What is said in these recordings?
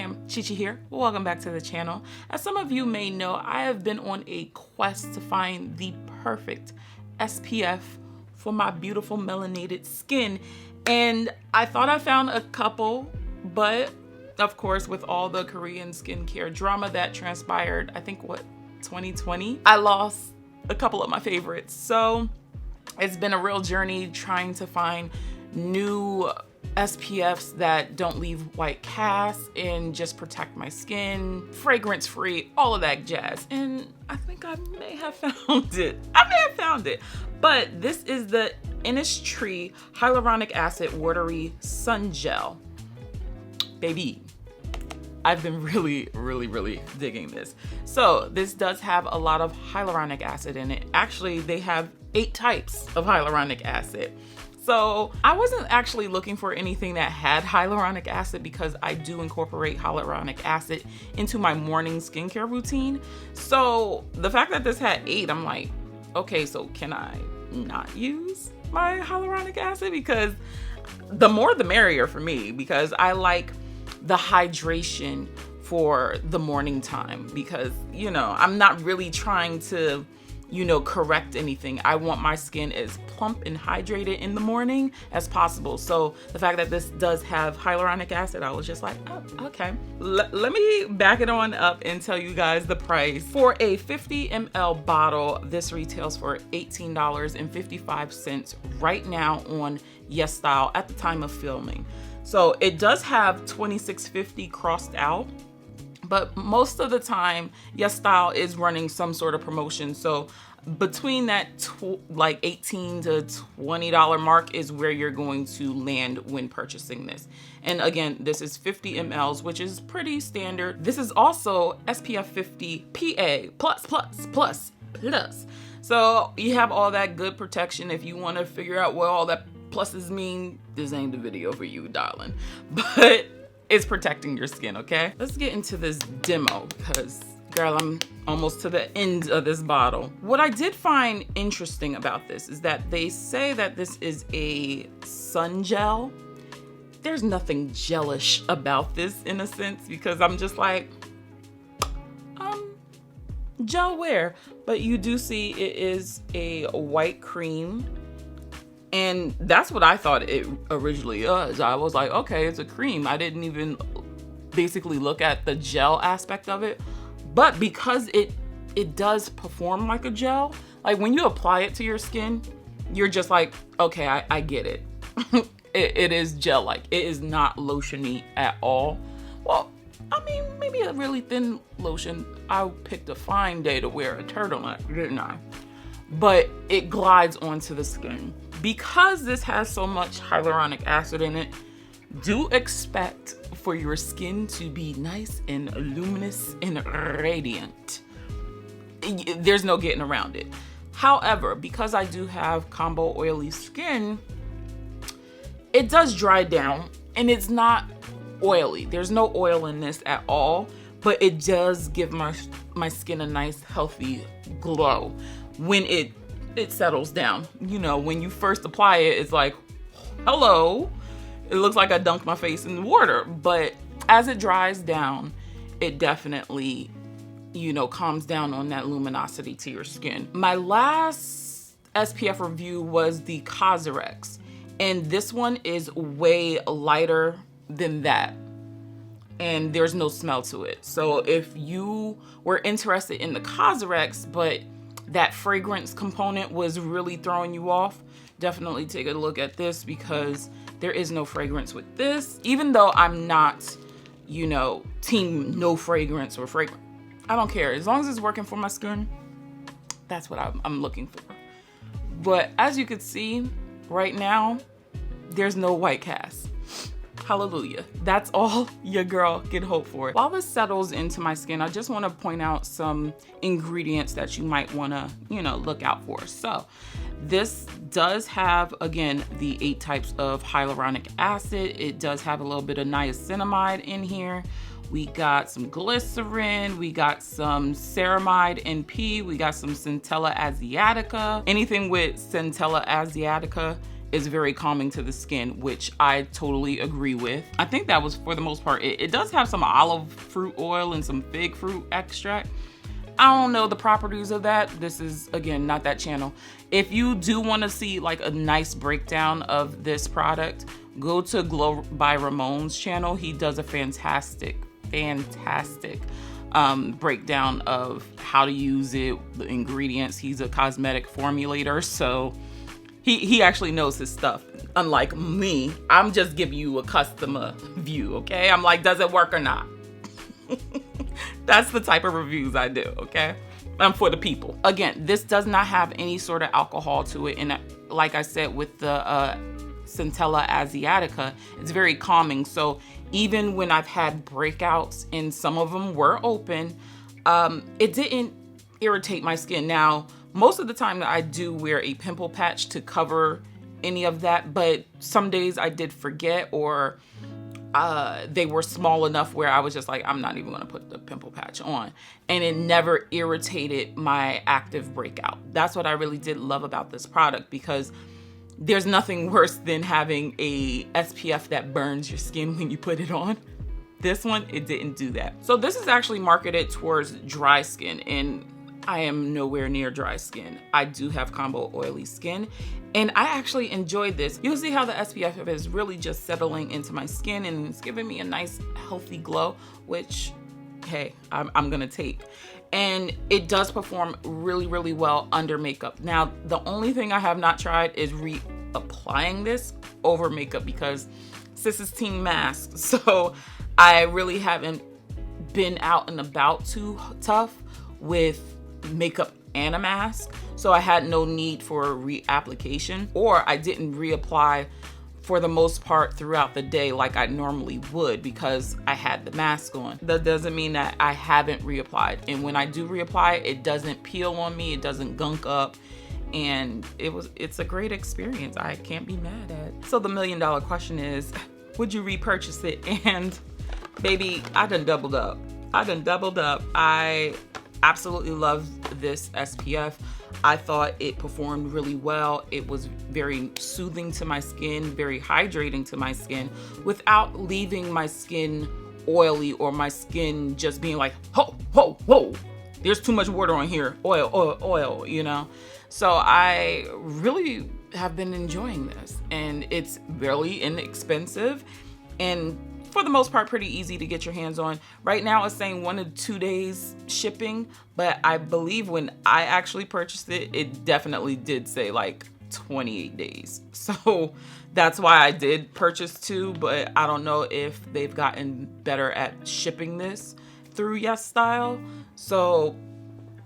fam, Chichi here. Welcome back to the channel. As some of you may know, I have been on a quest to find the perfect SPF for my beautiful melanated skin. And I thought I found a couple, but of course, with all the Korean skincare drama that transpired, I think 2020, I lost a couple of my favorites. So it's been a real journey trying to find new SPFs that don't leave white cast and just protect my skin, fragrance free, all of that jazz. And I think I may have found it. But this is the Isntree Hyaluronic Acid Watery Sun Gel. Baby, I've been really digging this. So this does have a lot of hyaluronic acid in it. Actually, they have 8 types of hyaluronic acid. So I wasn't actually looking for anything that had hyaluronic acid because I do incorporate hyaluronic acid into my morning skincare routine. So the fact that this had 8, I'm like, okay, so can I not use my hyaluronic acid? Because the more the merrier for me, because I like the hydration for the morning time, because, you know, I'm not really trying to, you know, correct anything. I want my skin as plump and hydrated in the morning as possible. So the fact that this does have hyaluronic acid, I was just like, oh, okay. Let me back it on up and tell you guys the price. For a 50 ml bottle, this retails for $18.55 right now on YesStyle at the time of filming. So it does have $26.50 crossed out, but most of the time, YesStyle is running some sort of promotion. So between that like $18 to $20 mark is where you're going to land when purchasing this. And again, this is 50 mLs, which is pretty standard. This is also SPF 50 PA plus. So you have all that good protection. If you want to figure out what all that pluses mean, this ain't the video for you, darling. But it's protecting your skin, okay? Let's get into this demo because, girl, I'm almost to the end of this bottle. What I did find interesting about this is that they say that this is a sun gel. There's nothing gelish about this in a sense, because I'm just like, gel wear. But you do see it is a white cream. And that's what I thought it originally was. I was like, okay, it's a cream. I didn't even basically look at the gel aspect of it. But because it does perform like a gel, like when you apply it to your skin, you're just like, okay, I get it. It is gel-like. It is not lotion-y at all. Well, I mean, maybe a really thin lotion. I picked a fine day to wear a turtleneck, didn't I? But it glides onto the skin. Because this has so much hyaluronic acid in it, do expect for your skin to be nice and luminous and radiant. There's no getting around it. However, because I do have combo oily skin, it does dry down and it's not oily. There's no oil in this at all, but it does give my skin a nice healthy glow when it settles down. You know, when you first apply it, it's like, hello, it looks like I dunked my face in the water. But as it dries down, it definitely, you know, calms down on that luminosity to your skin. My last SPF review was the CosRX, and this one is way lighter than that. And there's no smell to it. So if you were interested in the CosRX, but that fragrance component was really throwing you off, definitely take a look at this, because there is no fragrance with this. Even though I'm not, you know, team no fragrance or fragrance, I don't care. As long as it's working for my skin, that's what I'm looking for. But as you can see right now, there's no white cast. Hallelujah. That's all your girl can hope for. While this settles into my skin, I just want to point out some ingredients that you might want to, you know, look out for. So this does have, again, the 8 types of hyaluronic acid. It does have a little bit of niacinamide in here. We got some glycerin, we got some ceramide NP, we got some Centella asiatica. Anything with Centella asiatica is very calming to the skin, which I totally agree with. I think that was for the most part it. It does have some olive fruit oil and some fig fruit extract. I don't know the properties of that. This is, again, not that channel. If you do want to see like a nice breakdown of this product, go to Glow by Ramon's channel. He does a fantastic breakdown of how to use it, the ingredients. He's a cosmetic formulator, so he actually knows his stuff. Unlike me, I'm just giving you a customer view, okay? I'm like, does it work or not? That's the type of reviews I do, okay? I'm for the people. Again, this does not have any sort of alcohol to it. And like I said, with the Centella Asiatica, it's very calming. So even when I've had breakouts and some of them were open, it didn't irritate my skin. Now, most of the time I do wear a pimple patch to cover any of that, but some days I did forget, or they were small enough where I was just like, I'm not even gonna put the pimple patch on. And it never irritated my active breakout. That's what I really did love about this product, because there's nothing worse than having a SPF that burns your skin when you put it on. This one, it didn't do that. So this is actually marketed towards dry skin, and I am nowhere near dry skin. I do have combo oily skin, and I actually enjoyed this. You'll see how the SPF is really just settling into my skin, and it's giving me a nice healthy glow, which, hey, I'm gonna take. And it does perform really, really well under makeup. Now, the only thing I have not tried is reapplying this over makeup, because sis is team mask. So I really haven't been out and about too tough with makeup and a mask. So I had no need for a reapplication, or I didn't reapply for the most part throughout the day like I normally would, because I had the mask on. That doesn't mean that I haven't reapplied. And when I do reapply, it doesn't peel on me, it doesn't gunk up, and it's a great experience. I can't be mad at. So the $1 million question is, would you repurchase it? And baby, I done doubled up. I absolutely love this SPF. I thought it performed really well. It was very soothing to my skin, very hydrating to my skin, without leaving my skin oily or my skin just being like, whoa, there's too much water on here, oil, you know? So I really have been enjoying this, and it's really inexpensive, and for the most part, pretty easy to get your hands on. Right now it's saying 1 to 2 days shipping, but I believe when I actually purchased it, it definitely did say like 28 days. So that's why I did purchase 2, but I don't know if they've gotten better at shipping this through Yes Style. So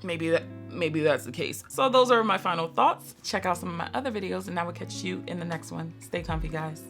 maybe that's the case. So those are my final thoughts. Check out some of my other videos, and I will catch you in the next one. Stay comfy, guys.